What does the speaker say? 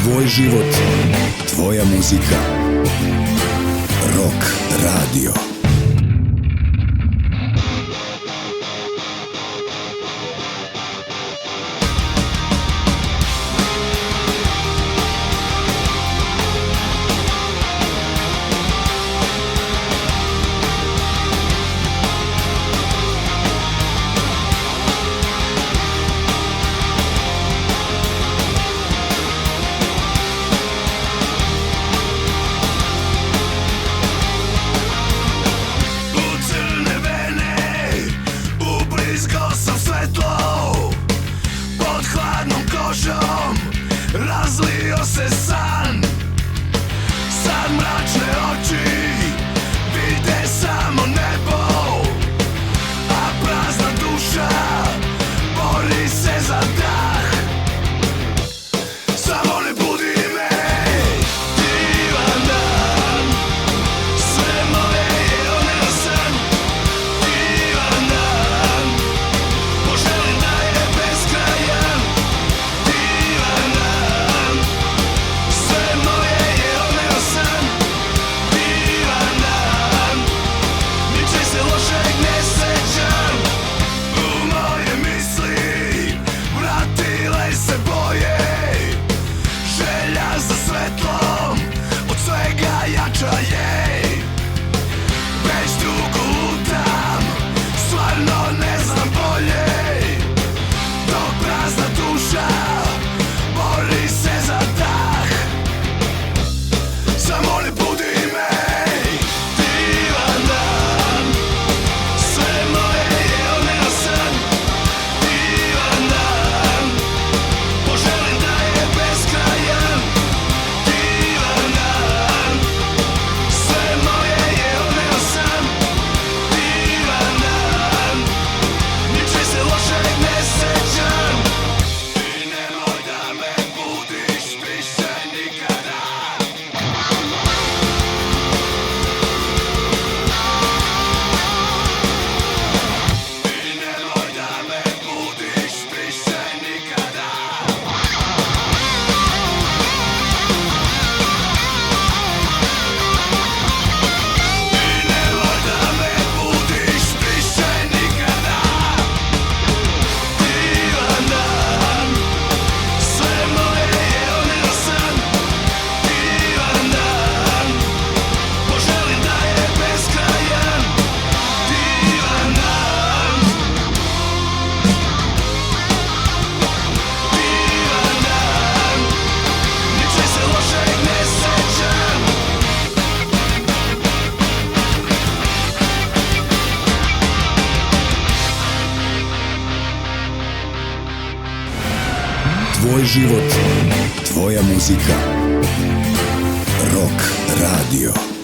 Tvoj život, tvoja muzika. Rock Radio. Razlio se san, sad mračne oči vide samo nebo, a prazna duša bori se za dah. Samo ne budi me, divan dan, sve moje je oneo san. Divan dan, poželim da je beskrajan. Već dugo lutam, stvarno ne znam bolje, dok prazna duša bori se za dah. Samo ne budi me, divan dan, sve moje je oneo san. Divan dan, poželim da je beskrajan. Divan dan, sve moje je oneo san. Divan dan, ničeg se lošeg ne sećam. I nemoj da me budiš više nikada. I nemoj da me budiš više nikada. I nemoj da me budiš više nikada. Divan dan, sve moje je oneo san. Divan dan, poželim da je beskrajan. Divan dan, divan dan, ničeg se lošeg ne sećam. Tvoj život, tvoja muzika. Rock Radio.